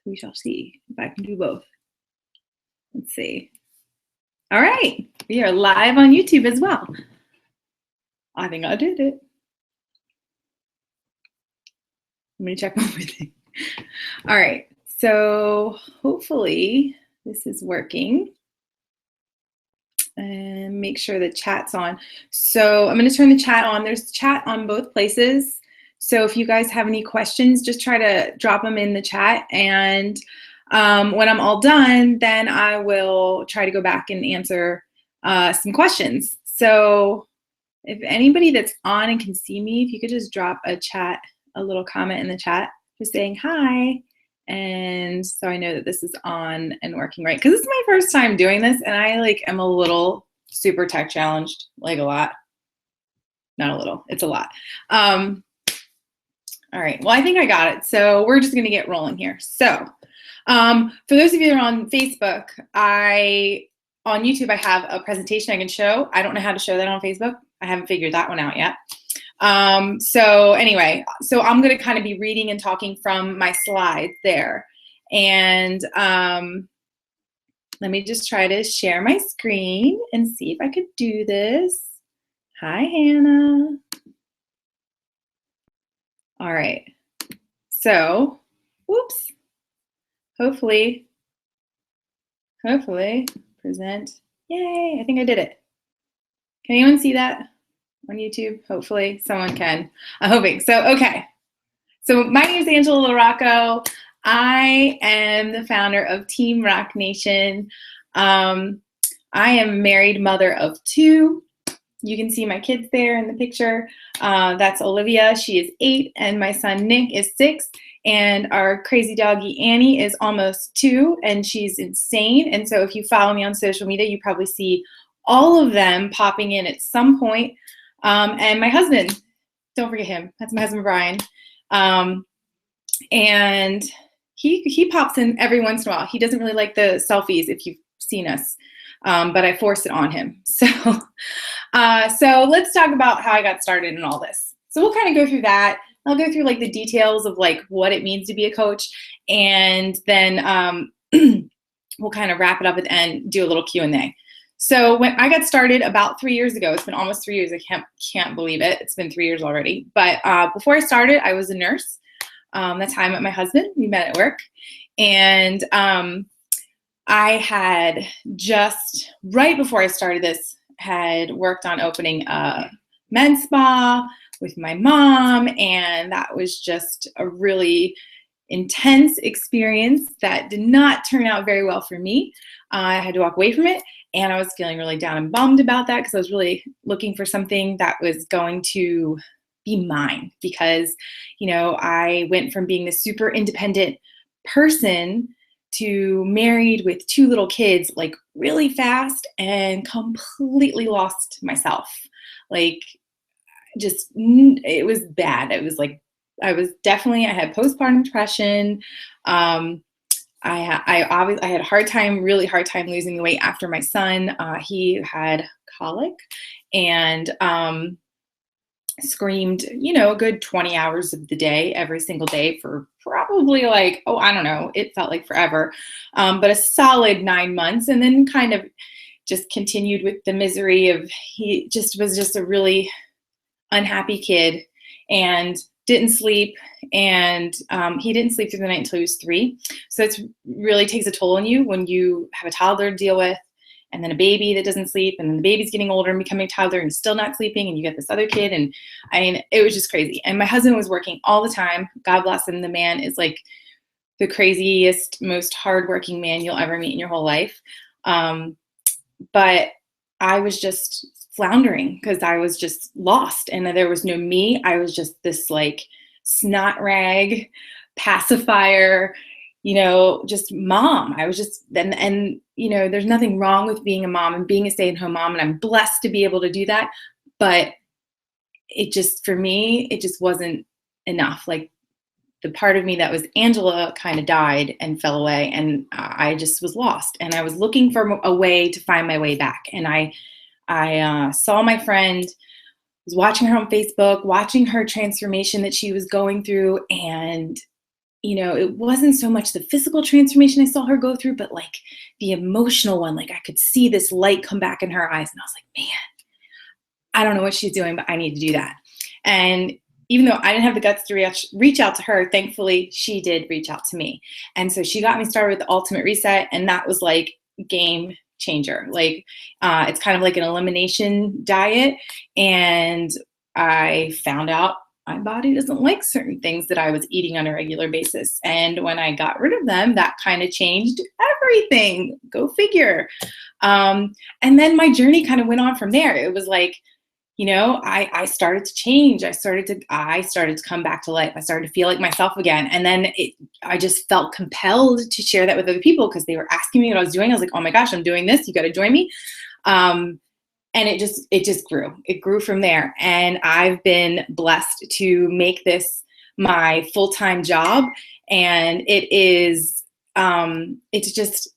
We shall see if I can do both. Let's see. All right, we are live on YouTube as well. I think I did it. Let me check one more thing. All right, so hopefully this is working. And make sure the chat's on. So I'm going to turn the chat on. There's chat on both places. So if you guys have any questions, just try to drop them in the chat. And when I'm all done, then I will try to go back and answer some questions. So if anybody that's on and can see me, if you could just drop a little comment in the chat, just saying hi. And so I know that this is on and working right. Because this is my first time doing this, and I am a little super tech challenged, like a lot. Not a little, it's a lot. All right, well, I think I got it. So we're just gonna get rolling here. So for those of you that are on Facebook, on YouTube, I have a presentation I can show. I don't know how to show that on Facebook. I haven't figured that one out yet. So anyway, so I'm going to kind of be reading and talking from my slides there. And let me just try to share my screen and see if I could do this. Hi, Hannah. All right. So, whoops. Hopefully, present. Yay, I think I did it. Can anyone see that on YouTube? Hopefully someone can. I'm hoping. So, okay. So my name is Angela LaRocco. I am the founder of Team Rock Nation. I am a married mother of 2. You can see my kids there in the picture. That's Olivia. She is 8, and my son Nick is 6. And our crazy doggy Annie is almost 2, and she's insane. And so if you follow me on social media, you probably see all of them popping in at some point. And my husband, don't forget him. That's my husband, Brian. And he pops in every once in a while. He doesn't really like the selfies if you've seen us, but I force it on him. So let's talk about how I got started in all this. So we'll kind of go through that. I'll go through the details of what it means to be a coach, and then we'll kind of wrap it up at the end, do a little Q&A. So when I got started about 3 years ago, it's been almost 3 years. I can't believe it. It's been 3 years already. But before I started, I was a nurse. That's how I met my husband. We met at work. And I had just, right before I started this, had worked on opening a men's spa with my mom. And that was just a really intense experience that did not turn out very well for me. I had to walk away from it. And I was feeling really down and bummed about that because I was really looking for something that was going to be mine, because, I went from being this super independent person to married with 2 little kids, really fast, and completely lost myself. It was bad. It was I had postpartum depression. I had really hard time losing the weight after my son. He had colic and screamed, a good 20 hours of the day, every single day for probably I don't know, it felt like forever, but a solid 9 months, and then kind of just continued with the misery of, he was just a really unhappy kid and didn't sleep, and he didn't sleep through the night until he was 3. So it really takes a toll on you when you have a toddler to deal with, and then a baby that doesn't sleep, and then the baby's getting older and becoming a toddler and still not sleeping, and you get this other kid, and it was just crazy. And my husband was working all the time. God bless him. The man is the craziest, most hardworking man you'll ever meet in your whole life. But I was just floundering because I was just lost, and there was no me. I was just this snot rag pacifier, just mom. I was just, and there's nothing wrong with being a mom and being a stay-at-home mom, and I'm blessed to be able to do that. But for me, it just wasn't enough. The part of me that was Angela kind of died and fell away, and I just was lost, and I was looking for a way to find my way back. And I saw my friend, was watching her on Facebook, watching her transformation that she was going through, and it wasn't so much the physical transformation I saw her go through, but like the emotional one. Like I could see this light come back in her eyes, and I was like, man, I don't know what she's doing, but I need to do that. And even though I didn't have the guts to reach out to her, thankfully she did reach out to me. And so she got me started with the Ultimate Reset, and that was like game changer. Like it's kind of like an elimination diet, and I found out my body doesn't like certain things that I was eating on a regular basis. And when I got rid of them, that kind of changed everything. Go figure. And then my journey kind of went on from there. It was like, I started to change. I started to come back to life. I started to feel like myself again. And then I just felt compelled to share that with other people because they were asking me what I was doing. I was like, oh my gosh, I'm doing this. You got to join me. And it just grew. It grew from there. And I've been blessed to make this my full-time job. And it's just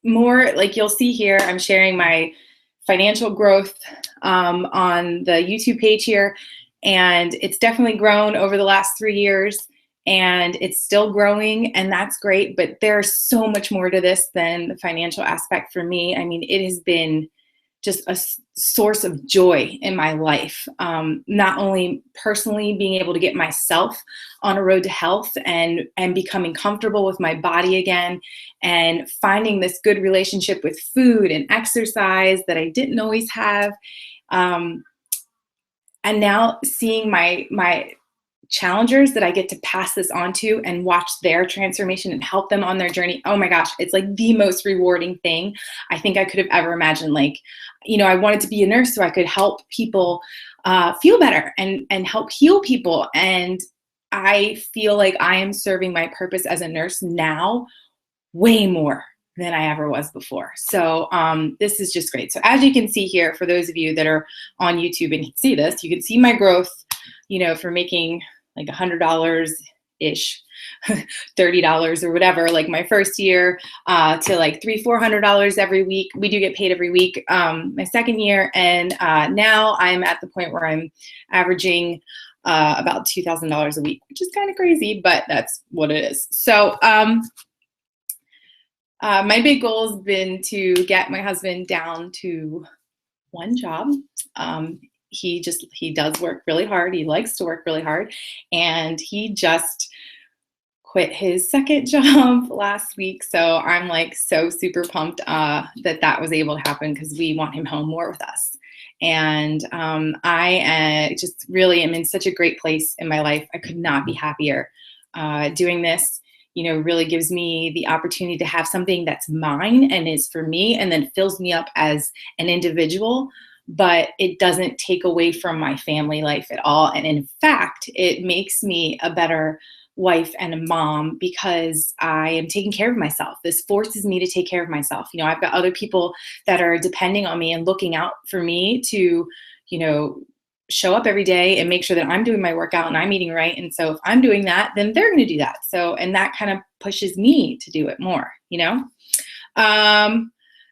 more like you'll see here. I'm sharing my financial growth on the YouTube page here. And it's definitely grown over the last 3 years, and it's still growing, and that's great. But there's so much more to this than the financial aspect for me. I mean, it has been just a source of joy in my life. Not only personally being able to get myself on a road to health and becoming comfortable with my body again, and finding this good relationship with food and exercise that I didn't always have. And now seeing my challengers that I get to pass this on to and watch their transformation and help them on their journey. Oh my gosh, it's like the most rewarding thing I think I could have ever imagined. Like, I wanted to be a nurse so I could help people feel better and help heal people. And I feel like I am serving my purpose as a nurse now way more than I ever was before. So this is just great. So as you can see here, for those of you that are on YouTube and can see this, you can see my growth, for making like $100-ish, $30 or whatever, like my first year to like $300-400 every week. We do get paid every week my second year. And now I'm at the point where I'm averaging about $2,000 a week, which is kind of crazy, but that's what it is. So my big goal has been to get my husband down to one job. He does work really hard. He likes to work really hard. And he just quit his second job last week. So I'm like so super pumped that was able to happen, because we want him home more with us. And I just really am in such a great place in my life. I could not be happier. Doing this, really gives me the opportunity to have something that's mine and is for me, and then fills me up as an individual. But it doesn't take away from my family life at all. And in fact, it makes me a better wife and a mom, because I am taking care of myself. This forces me to take care of myself. I've got other people that are depending on me and looking out for me to, show up every day and make sure that I'm doing my workout and I'm eating right. And so if I'm doing that, then they're going to do that. So, and that kind of pushes me to do it more,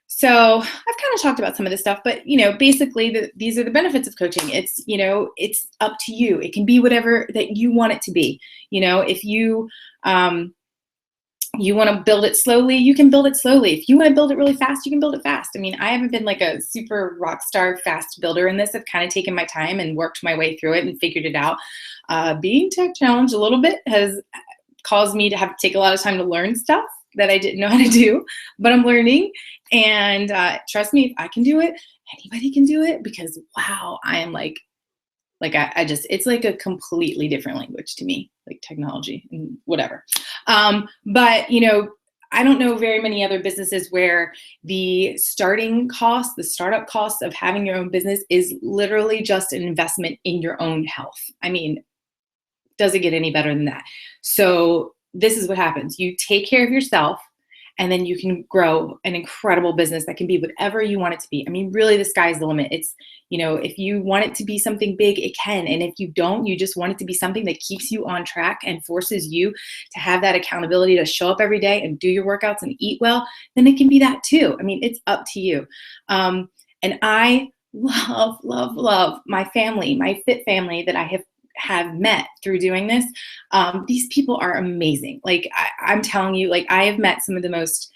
So I've kind of talked about some of this stuff, but basically these are the benefits of coaching. It's, it's up to you. It can be whatever that you want it to be. If you want to build it slowly, you can build it slowly. If you want to build it really fast, you can build it fast. I mean, I haven't been like a super rock star fast builder in this. I've kind of taken my time and worked my way through it and figured it out. Being tech challenged a little bit has caused me to have to take a lot of time to learn stuff that I didn't know how to do, but I'm learning. And trust me, if I can do it, anybody can do it, because wow, I am like I just, it's like a completely different language to me, like technology and whatever. But I don't know very many other businesses where the startup cost of having your own business is literally just an investment in your own health. I mean, does it get any better than that? So this is what happens. You take care of yourself, and then you can grow an incredible business that can be whatever you want it to be. I mean, really, the sky's the limit. It's, if you want it to be something big, it can. And if you don't, you just want it to be something that keeps you on track and forces you to have that accountability to show up every day and do your workouts and eat well, then it can be that too. I mean, it's up to you. And I love, love, love my family, my fit family that I have have met through doing this, these people are amazing. Like I'm telling you, like I have met some of the most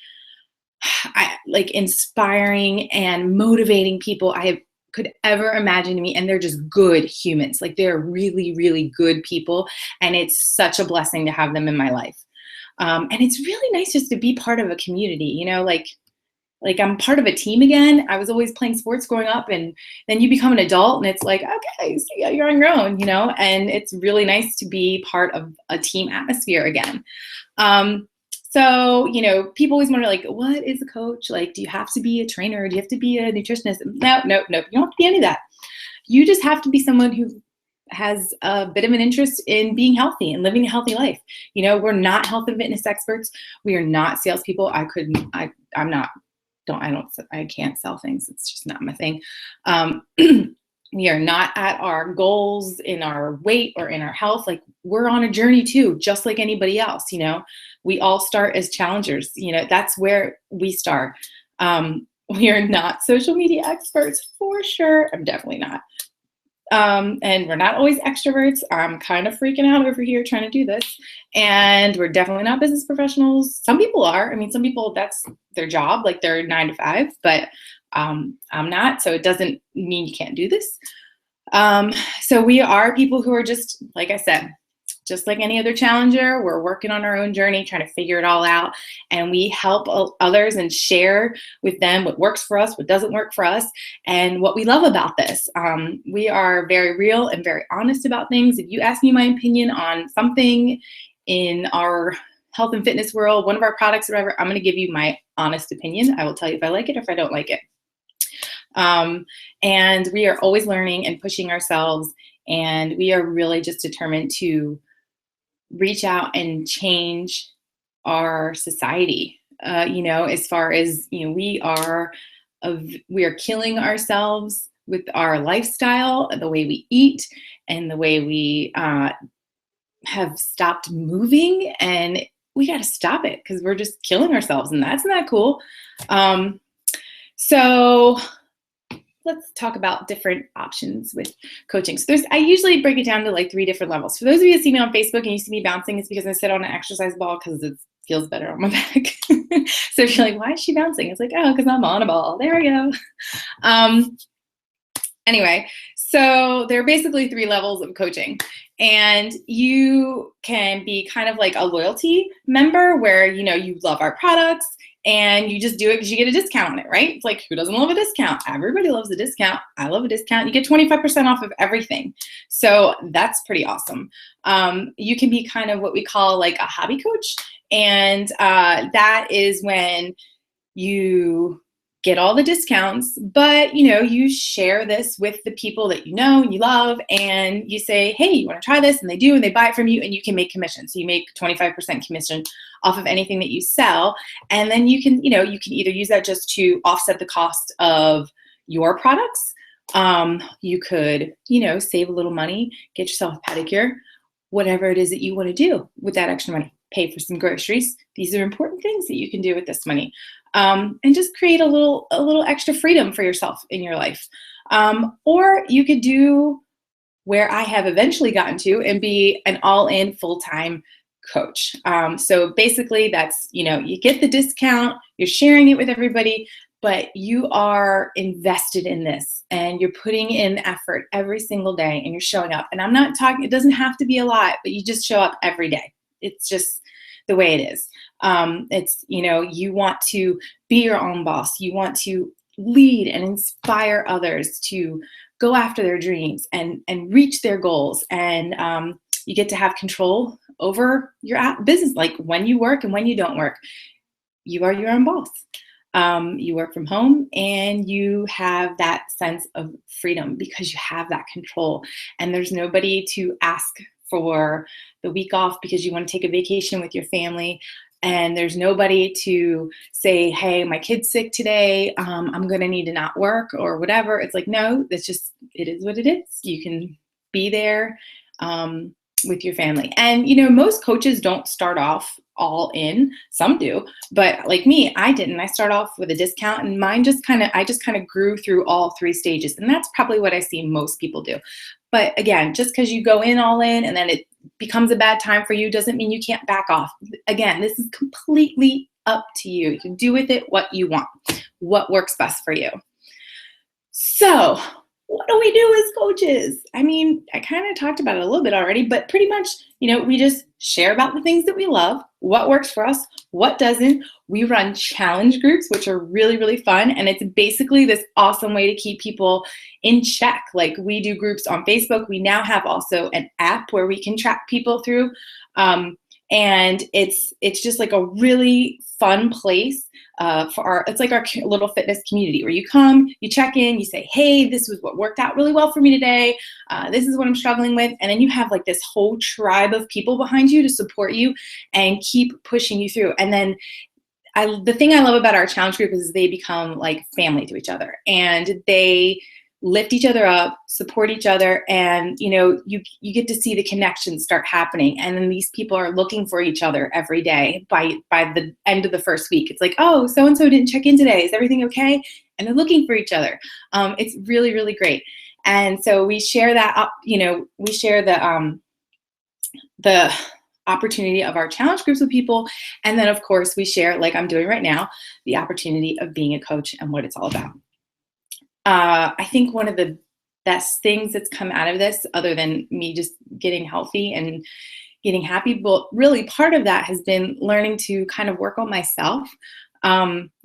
like inspiring and motivating people I have could ever imagine to me, and they're just good humans. Like they're really, really good people, and it's such a blessing to have them in my life. And it's really nice just to be part of a community, like I'm part of a team again. I was always playing sports growing up, and then you become an adult and it's like, okay, so yeah, you're on your own, and it's really nice to be part of a team atmosphere again. So, people always wonder, like, what is a coach? Like, do you have to be a trainer? Do you have to be a nutritionist? No. You don't have to be any of that. You just have to be someone who has a bit of an interest in being healthy and living a healthy life. We're not health and fitness experts. We are not salespeople. I'm not, I can't sell things. It's just not my thing. We are not at our goals in our weight or in our health. Like we're on a journey too, just like anybody else. We all start as challengers. That's where we start. We are not social media experts for sure. I'm definitely not. And we're not always extroverts. I'm kind of freaking out over here trying to do this. And we're definitely not business professionals. Some people are. I mean, some people, that's their job, like they're 9 to 5, but I'm not. So it doesn't mean you can't do this. So we are people who are just, like I said, just like any other challenger, we're working on our own journey, trying to figure it all out. And we help others and share with them what works for us, what doesn't work for us, and what we love about this. We are very real and very honest about things. If you ask me my opinion on something in our health and fitness world, one of our products or whatever, I'm going to give you my honest opinion. I will tell you if I like it or if I don't like it. And we are always learning and pushing ourselves. And we are really just determined to reach out and change our society. As far as, we are killing ourselves with our lifestyle, the way we eat, and the way we have stopped moving, and we got to stop it because we're just killing ourselves, and that's not cool. So let's talk about different options with coaching. So I usually break it down to like 3 different levels. For those of you that see me on Facebook and you see me bouncing, it's because I sit on an exercise ball because it feels better on my back. So if you're like, why is she bouncing? It's like, oh, because I'm on a ball. There we go. Anyway, so there are basically 3 levels of coaching. And you can be kind of like a loyalty member where, you love our products and you just do it because you get a discount on it, right? It's like, who doesn't love a discount? Everybody loves a discount. I love a discount. You get 25% off of everything. So that's pretty awesome. You can be kind of what we call like a hobby coach. And that is when you get all the discounts, but you share this with the people that you know and you love, and you say, hey, you want to try this? And they do, and they buy it from you, and you can make commission. So you make 25% commission off of anything that you sell. And then you can either use that just to offset the cost of your products. You could, save a little money, get yourself a pedicure, whatever it is that you want to do with that extra money. Pay for some groceries. These are important things that you can do with this money. And just create a little extra freedom for yourself in your life. Or you could do where I have eventually gotten to and be an all-in full-time coach. So basically that's, you get the discount, you're sharing it with everybody, but you are invested in this and you're putting in effort every single day and you're showing up. And I'm not talking, it doesn't have to be a lot, but you just show up every day. It's just the way it is. It's, you want to be your own boss. You want to lead and inspire others to go after their dreams and reach their goals. And you get to have control over your business, like when you work and when you don't work. You are your own boss. You work from home and you have that sense of freedom because you have that control. And there's nobody to ask for the week off because you want to take a vacation with your family. And there's nobody to say, hey, my kid's sick today. I'm going to need to not work or whatever. It's like, no, it's just, it is what it is. You can be there with your family. And, most coaches don't start off all in. Some do, but like me, I didn't. I start off with a discount, and I just kind of grew through all 3 stages. And that's probably what I see most people do. But again, just because you go in all in and then it becomes a bad time for you doesn't mean you can't back off. Again, this is completely up to you. You can do with it what you want, what works best for you. So what do we do as coaches? I mean, I kind of talked about it a little bit already, but pretty much, we just share about the things that we love, what works for us, what doesn't. We run challenge groups, which are really, really fun. And it's basically this awesome way to keep people in check. Like, we do groups on Facebook. We now have also an app where we can track people through. And it's just like a really fun place it's like our little fitness community where you come, you check in, you say, hey, this was what worked out really well for me today. This is what I'm struggling with. And then you have like this whole tribe of people behind you to support you and keep pushing you through. And then the thing I love about our challenge group is they become like family to each other, and they lift each other up, support each other, and you get to see the connections start happening. And then these people are looking for each other every day. By the end of the first week, it's like, oh, so and so didn't check in today. Is everything okay? And they're looking for each other. It's really, really great. And so we share that up. We share the opportunity of our challenge groups with people, and then of course we share, like I'm doing right now, the opportunity of being a coach and what it's all about. I think one of the best things that's come out of this, other than me just getting healthy and getting happy, but really part of that has been learning to kind of work on myself.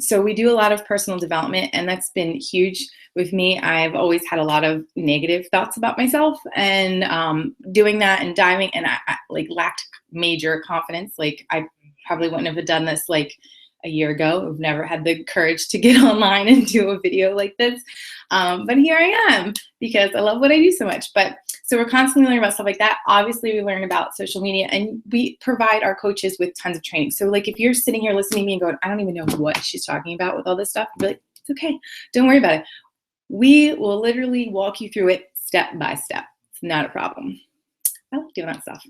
So we do a lot of personal development, and that's been huge with me. I've always had a lot of negative thoughts about myself, and doing that and diving, and I like lacked major confidence. Like, I probably wouldn't have done this like a year ago. I've never had the courage to get online and do a video like this. But here I am because I love what I do so much. So we're constantly learning about stuff like that. Obviously, we learn about social media, and we provide our coaches with tons of training. So like, if you're sitting here listening to me and going, I don't even know what she's talking about with all this stuff, be like, it's okay. Don't worry about it. We will literally walk you through it step by step. It's not a problem. I love doing that stuff.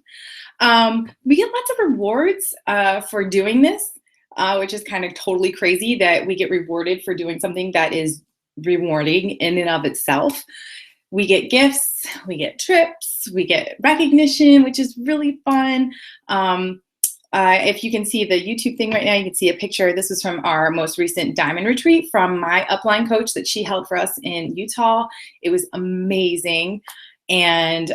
We get lots of rewards for doing this. Which is kind of totally crazy that we get rewarded for doing something that is rewarding in and of itself. We get gifts, we get trips, we get recognition, which is really fun. If you can see the YouTube thing right now, you can see a picture. This is from our most recent diamond retreat from my upline coach that she held for us in Utah. It was amazing. And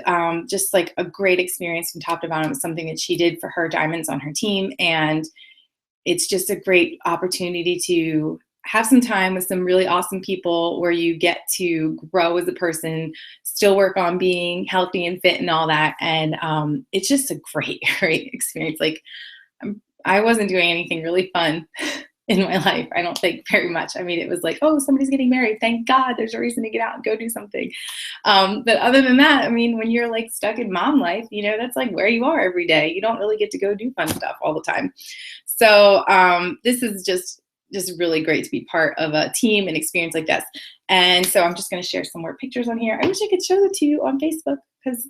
just like a great experience from top to bottom. It was something that she did for her diamonds on her team. And it's just a great opportunity to have some time with some really awesome people where you get to grow as a person, still work on being healthy and fit and all that. And it's just a great, great experience. Like, I wasn't doing anything really fun in my life, I don't think, very much. I mean, it was like, oh, somebody's getting married. Thank God there's a reason to get out and go do something. But other than that, I mean, when you're like stuck in mom life, that's like where you are every day. You don't really get to go do fun stuff all the time. So this is just really great to be part of a team and experience like this. And so I'm just going to share some more pictures on here. I wish I could show it to you on Facebook because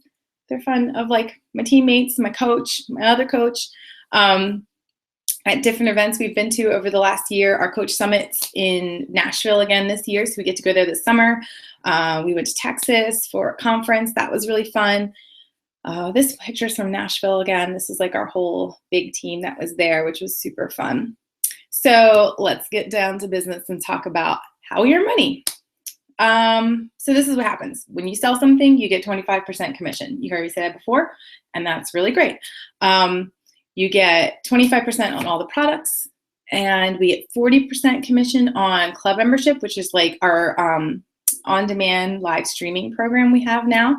they're fun, of like my teammates, my coach, my other coach. At different events we've been to over the last year. Our coach summits in Nashville again this year, so we get to go there this summer. We went to Texas for a conference. That was really fun. This picture's from Nashville again. This is like our whole big team that was there, which was super fun. So let's get down to business and talk about how we earn money. So this is what happens. When you sell something, you get 25% commission. You heard me say that before, and that's really great. You get 25% on all the products, and we get 40% commission on club membership, which is like our on-demand live streaming program we have now.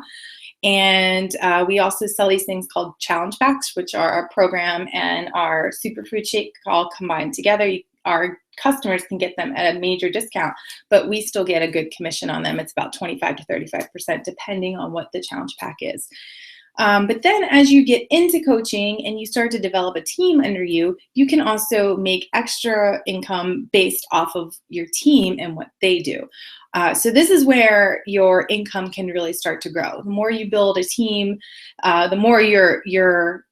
And we also sell these things called challenge packs, which are our program and our superfood shake all combined together. Our customers can get them at a major discount, but we still get a good commission on them. It's about 25 to 35%, depending on what the challenge pack is. But then as you get into coaching and you start to develop a team under you, you can also make extra income based off of your team and what they do. So this is where your income can really start to grow. The more you build a team, the more your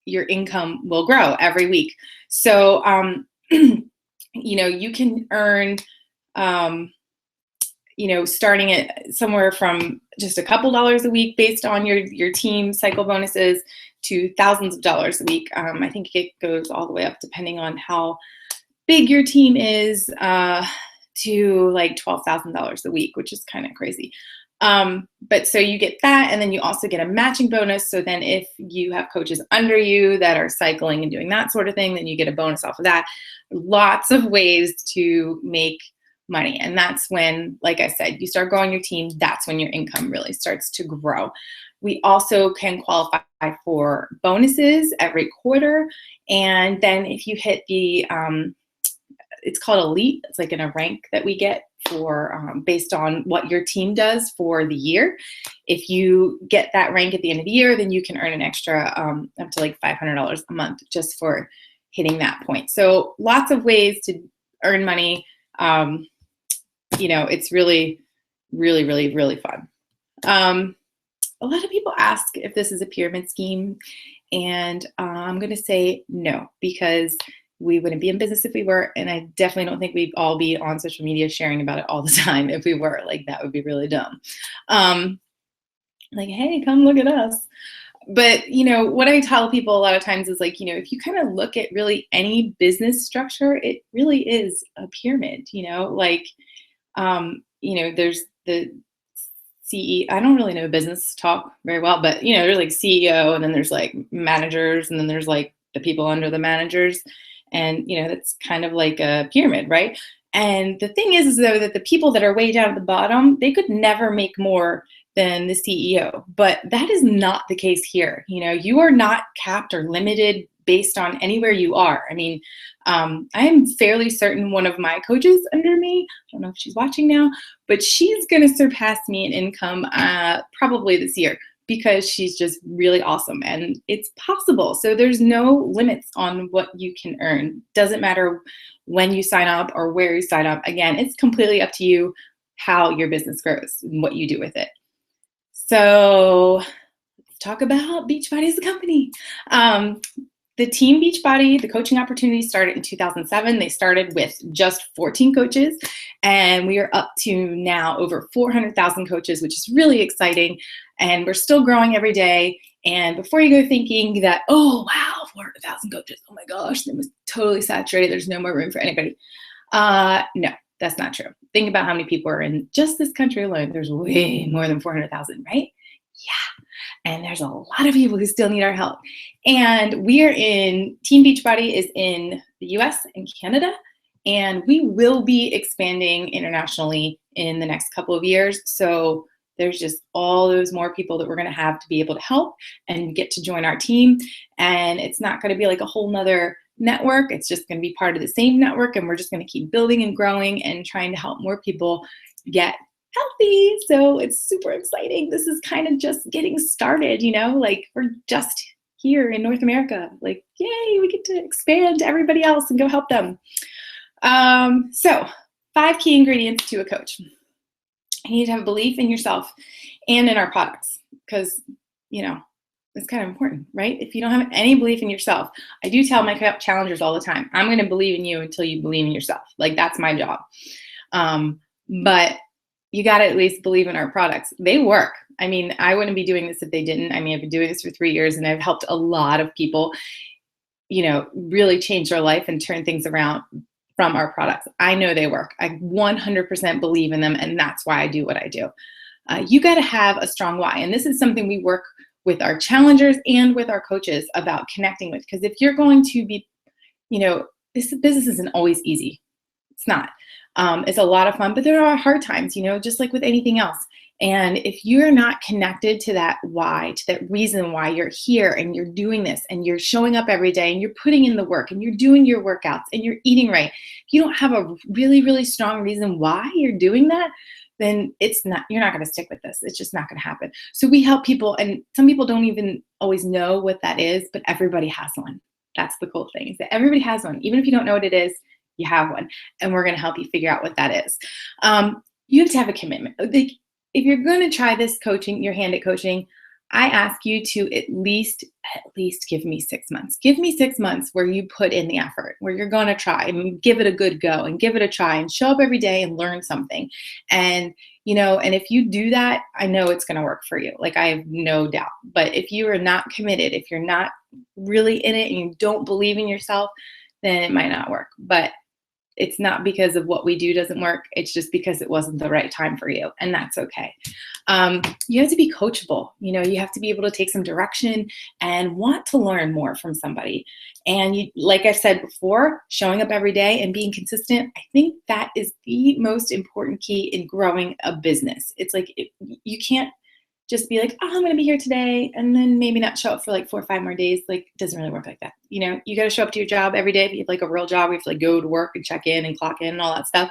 your income will grow every week. So, you can earn, starting at somewhere from just a couple dollars a week based on your team cycle bonuses to thousands of dollars a week. I think it goes all the way up, depending on how big your team is, to like $12,000 a week, which is kind of crazy. But so you get that, and then you also get a matching bonus. So then if you have coaches under you that are cycling and doing that sort of thing, then you get a bonus off of that. Lots of ways to make money. And that's when, like I said, you start growing your team. That's when your income really starts to grow. We also can qualify for bonuses every quarter. And then if you hit the, it's called elite. It's like in a rank that we get for based on what your team does for the year. If you get that rank at the end of the year, then you can earn an extra up to like $500 a month just for hitting that point. So lots of ways to earn money. It's really, really, really, really fun. A lot of people ask if this is a pyramid scheme, and I'm going to say no, because we wouldn't be in business if we were, and I definitely don't think we'd all be on social media sharing about it all the time if we were. Like, that would be really dumb. Like, hey, come look at us. But, what I tell people a lot of times is like, if you kind of look at really any business structure, it really is a pyramid, there's the CEO. I don't really know business talk very well, but, there's like CEO, and then there's like managers, and then there's like the people under the managers. And, that's kind of like a pyramid, right? And the thing is though, that the people that are way down at the bottom, they could never make more than the CEO. But that is not the case here. You are not capped or limited based on anywhere you are. I mean, I am fairly certain one of my coaches under me, I don't know if she's watching now, but she's going to surpass me in income probably this year, because she's just really awesome, and it's possible. So there's no limits on what you can earn. Doesn't matter when you sign up or where you sign up. Again, it's completely up to you how your business grows and what you do with it. So let's talk about Beachbody as a company. The team Beachbody, the coaching opportunity started in 2007. They started with just 14 coaches, and we are up to now over 400,000 coaches, which is really exciting. And we're still growing every day. And before you go thinking that, oh, wow, 400,000 coaches, oh my gosh, it was totally saturated, there's no more room for anybody. No, that's not true. Think about how many people are in just this country alone. There's way more than 400,000, right? Yeah. And there's a lot of people who still need our help. And we are in, Team Beachbody is in the US and Canada, and we will be expanding internationally in the next couple of years. So there's just all those more people that we're going to have to be able to help and get to join our team. And it's not going to be like a whole nother network. It's just going to be part of the same network. And we're just going to keep building and growing and trying to help more people get healthy. So it's super exciting. This is kind of just getting started, like we're just here in North America. Like, yay, we get to expand to everybody else and go help them. So 5 key ingredients to a coach. You need to have belief in yourself and in our products, because, it's kind of important, right? If you don't have any belief in yourself, I do tell my challengers all the time, I'm going to believe in you until you believe in yourself. Like, that's my job. But you got to at least believe in our products. They work. I mean, I wouldn't be doing this if they didn't. I mean, I've been doing this for 3 years, and I've helped a lot of people, really change their life and turn things around from our products. I know they work. I 100% believe in them, and that's why I do what I do. You got to have a strong why. And this is something we work with our challengers and with our coaches about connecting with. Because if you're going to be, this business isn't always easy. It's not. It's a lot of fun, but there are hard times, just like with anything else. And if you're not connected to that why, to that reason why you're here and you're doing this and you're showing up every day and you're putting in the work and you're doing your workouts and you're eating right, if you don't have a really, really strong reason why you're doing that, then you're not going to stick with this. It's just not going to happen. So we help people, and some people don't even always know what that is, but everybody has one. That's the cool thing, is that everybody has one. Even if you don't know what it is, you have one, and we're going to help you figure out what that is. You have to have a commitment. Like, if you're going to try this coaching, your hand at coaching, I ask you to at least give me 6 months. Give me 6 months where you put in the effort, where you're going to try and give it a good go and give it a try and show up every day and learn something. And, and if you do that, I know it's going to work for you. Like, I have no doubt. But if you are not committed, if you're not really in it and you don't believe in yourself, then it might not work. But it's not because of what we do doesn't work. It's just because it wasn't the right time for you. And that's okay. You have to be coachable. You have to be able to take some direction and want to learn more from somebody. And like I said before, showing up every day and being consistent, I think that is the most important key in growing a business. It's like, you can't just be like, oh, I'm going to be here today, and then maybe not show up for like 4 or 5 more days. Like, it doesn't really work like that. You got to show up to your job every day. If you have like a real job, you have to like go to work and check in and clock in and all that stuff.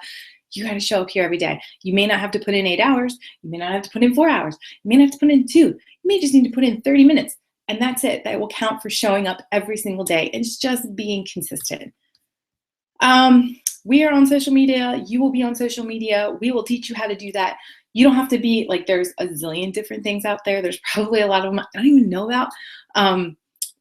You got to show up here every day. You may not have to put in 8 hours. You may not have to put in 4 hours. You may not have to put in 2. You may just need to put in 30 minutes. And that's it. That will count for showing up every single day. It's just being consistent. We are on social media. You will be on social media. We will teach you how to do that. You don't have to be like, there's a zillion different things out there. There's probably a lot of them I don't even know about.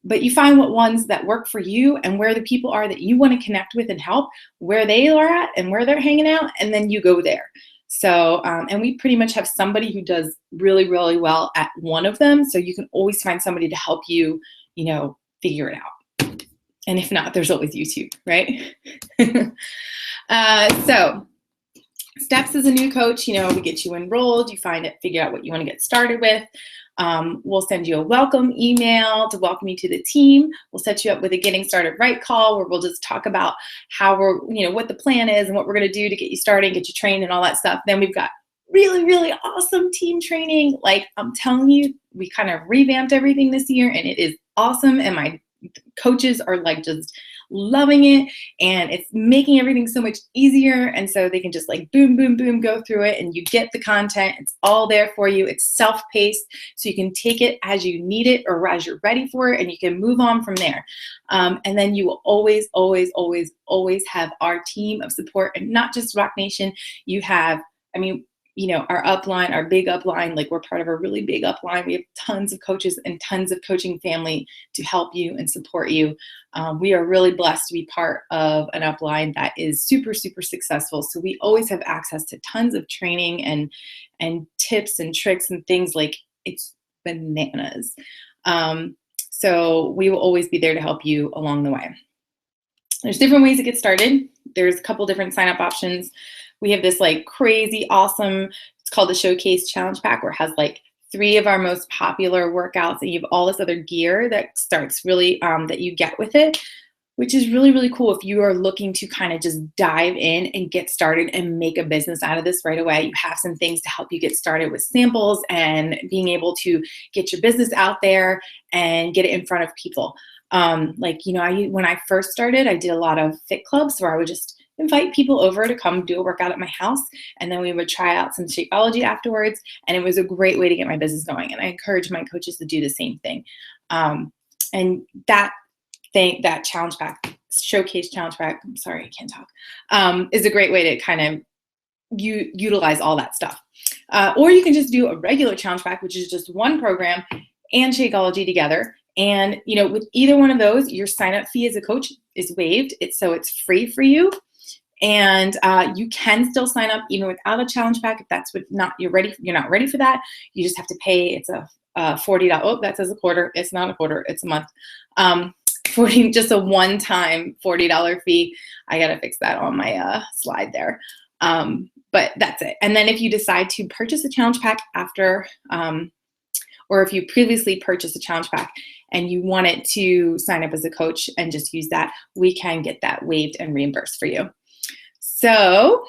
But you find what ones that work for you and where the people are that you want to connect with and help, where they are at and where they're hanging out, and then you go there. So, and we pretty much have somebody who does really, really well at one of them. So you can always find somebody to help you, figure it out. And if not, there's always YouTube, right? So steps as a new coach, we get you enrolled, you figure out what you want to get started with. We'll send you a welcome email to welcome you to the team. We'll set you up with a getting started right call where we'll just talk about how we're, what the plan is and what we're going to do to get you started, get you trained and all that stuff. Then we've got really, really awesome team training. Like, I'm telling you, we kind of revamped everything this year and it is awesome. And my coaches are like just loving it, and it's making everything so much easier. And so they can just like boom, boom, boom, go through it, and you get the content. It's all there for you. It's self-paced, so you can take it as you need it or as you're ready for it, and you can move on from there. And then you will always, always, always, always have our team of support, and not just Rock Nation. You have, our upline, our big upline, like, we're part of a really big upline. We have tons of coaches and tons of coaching family to help you and support you. We are really blessed to be part of an upline that is super, super successful. So we always have access to tons of training and tips and tricks and things. Like, it's bananas. So we will always be there to help you along the way. There's different ways to get started. There's a couple different sign-up options. We have this like crazy awesome, it's called the Showcase Challenge Pack, where it has like 3 of our most popular workouts, and you have all this other gear that starts really, that you get with it, which is really, really cool if you are looking to kind of just dive in and get started and make a business out of this right away. You have some things to help you get started with samples and being able to get your business out there and get it in front of people. When I first started, I did a lot of fit clubs where I would just invite people over to come do a workout at my house, and then we would try out some Shakeology afterwards, and it was a great way to get my business going. And I encourage my coaches to do the same thing. And that challenge pack, Showcase Challenge Pack, I'm sorry, I can't talk, is a great way to kind of utilize all that stuff. Or you can just do a regular challenge pack, which is just one program and Shakeology together. And, with either one of those, your sign-up fee as a coach is waived. It's free for you. And you can still sign up even without a challenge pack if that's what you're not ready for that. You just have to pay. It's a $40. Oh, that says a quarter. It's not a quarter. It's a month. Just a one-time $40 fee. I gotta fix that on my slide there. But that's it. And then if you decide to purchase a challenge pack after, or if you previously purchased a challenge pack and you wanted to sign up as a coach and just use that, we can get that waived and reimbursed for you. So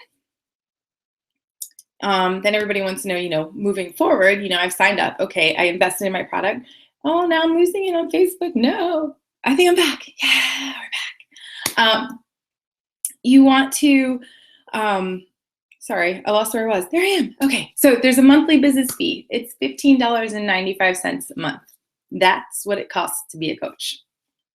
then everybody wants to know, moving forward, I've signed up. Okay, I invested in my product. Oh, now I'm losing it on Facebook. No, I think I'm back. Yeah, we're back. You want to, sorry, I lost where I was. There I am. Okay, so there's a monthly business fee. It's $15.95 a month. That's what it costs to be a coach.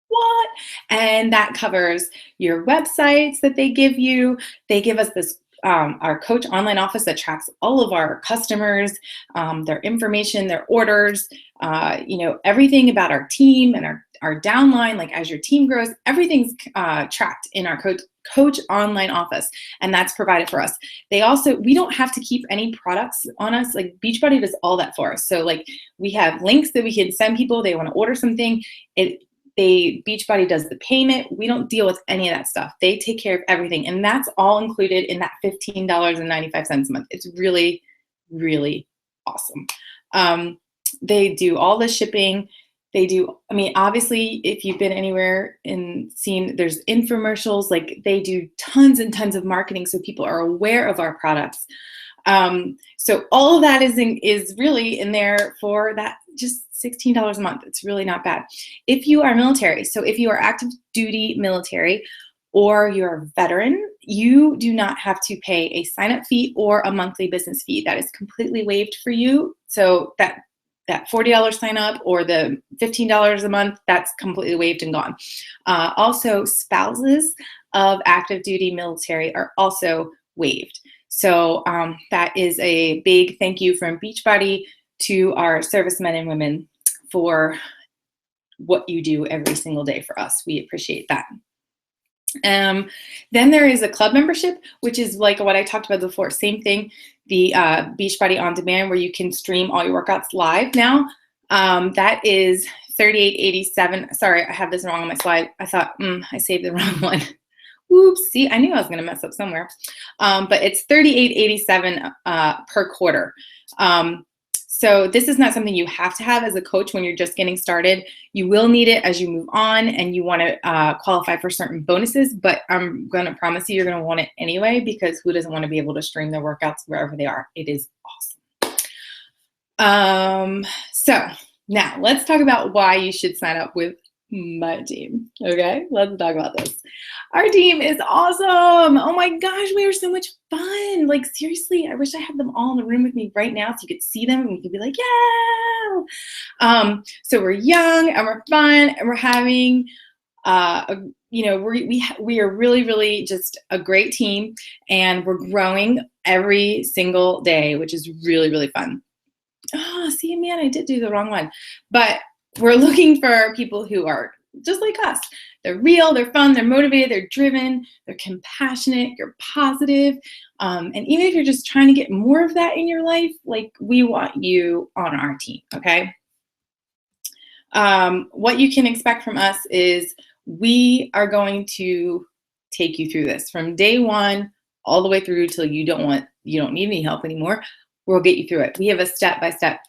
What? And that covers your websites that they give you. They give us this, our coach online office that tracks all of our customers, their information, their orders. everything about our team and our downline, like as your team grows, everything's tracked in our coach online office, and that's provided for us. We don't have to keep any products on us. Like Beachbody does all that for us. So like we have links that we can send people, they want to order something. Beachbody does the payment. We don't deal with any of that stuff. They take care of everything. And that's all included in that $15.95 a month. It's really, really awesome. They do all the shipping. Obviously, if you've been anywhere and seen, there's infomercials, like they do tons and tons of marketing so people are aware of our products. So all of that is really in there for that just $16 a month. It's really not bad. If you are military, so if you are active duty military or you're a veteran, you do not have to pay a sign-up fee or a monthly business fee. That is completely waived for you. So that $40 sign up or the $15 a month, that's completely waived and gone. Also, spouses of active duty military are also waived. So that is a big thank you from Beachbody to our servicemen and women for what you do every single day for us. We appreciate that. Then there is a club membership, which is like what I talked about before. Same thing, the Beachbody On Demand, where you can stream all your workouts live now. That is $38.87. Sorry, I have this wrong on my slide. I thought, I saved the wrong one. Whoops, see, I knew I was going to mess up somewhere. But it's $38.87 per quarter. So this is not something you have to have as a coach when you're just getting started. You will need it as you move on and you want to qualify for certain bonuses, but I'm going to promise you're going to want it anyway, because who doesn't want to be able to stream their workouts wherever they are? It is awesome. So now let's talk about why you should sign up with my team. Okay, let's talk about this. Our team is awesome. Oh my gosh, we are so much fun. Like seriously, I wish I had them all in the room with me right now so you could see them and we could be like, yeah. So we're young and we're fun and we're having, we are really, really just a great team, and we're growing every single day, which is really, really fun. Oh, see, man, I did do the wrong one, but we're looking for people who are just like us. They're real, they're fun, they're motivated, they're driven, they're compassionate, you're positive. And even if you're just trying to get more of that in your life, like we want you on our team, okay? What you can expect from us is we are going to take you through this from day one all the way through till you don't need any help anymore. We'll get you through it. We have a step-by-step,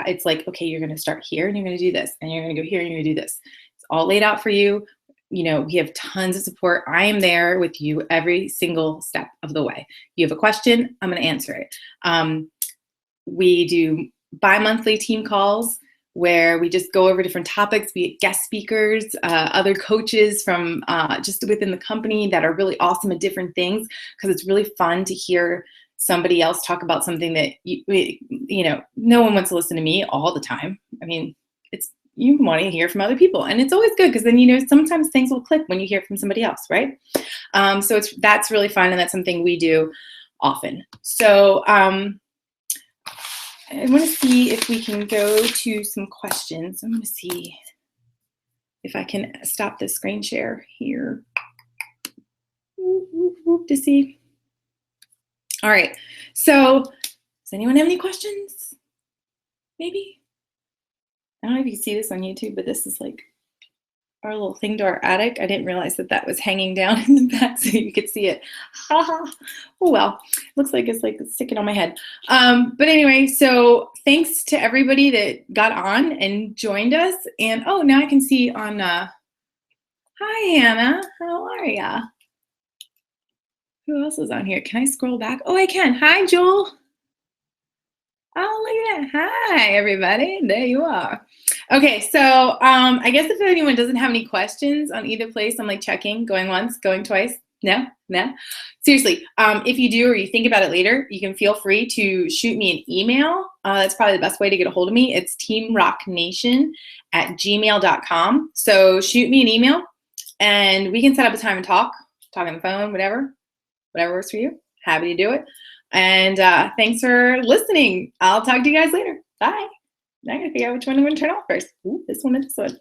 it's like, okay, you're going to start here and you're going to do this and you're going to go here and you're going to do this. It's all laid out for you. We have tons of support. I am there with you every single step of the way. You have a question, I'm going to answer it. We do bi-monthly team calls where we just go over different topics. We get guest speakers, other coaches from just within the company that are really awesome at different things, because it's really fun to hear somebody else talk about something that no one wants to listen to me all the time. You want to hear from other people, and it's always good because then sometimes things will click when you hear from somebody else, right? So that's really fun, and that's something we do often. So I want to see if we can go to some questions. I'm going to see if I can stop the screen share here to see. All right, so does anyone have any questions? Maybe? I don't know if you can see this on YouTube, but this is like our little thing to our attic. I didn't realize that was hanging down in the back so you could see it. Oh well, looks like it's like sticking on my head. But anyway, so thanks to everybody that got on and joined us. And oh, now I can see on, hi Hannah, how are ya? Who else is on here? Can I scroll back? Oh, I can. Hi, Joel. Oh, look at that. Hi, everybody. There you are. Okay, so I guess if anyone doesn't have any questions on either place, I'm like checking, going once, going twice. No? Seriously, if you do or you think about it later, you can feel free to shoot me an email. That's probably the best way to get a hold of me. It's teamrocknation@gmail.com. So shoot me an email and we can set up a time and talk on the phone, whatever works for you. Happy to do it. And thanks for listening. I'll talk to you guys later. Bye. Now I gotta figure out which one I'm gonna turn off first. Ooh, this one or this one.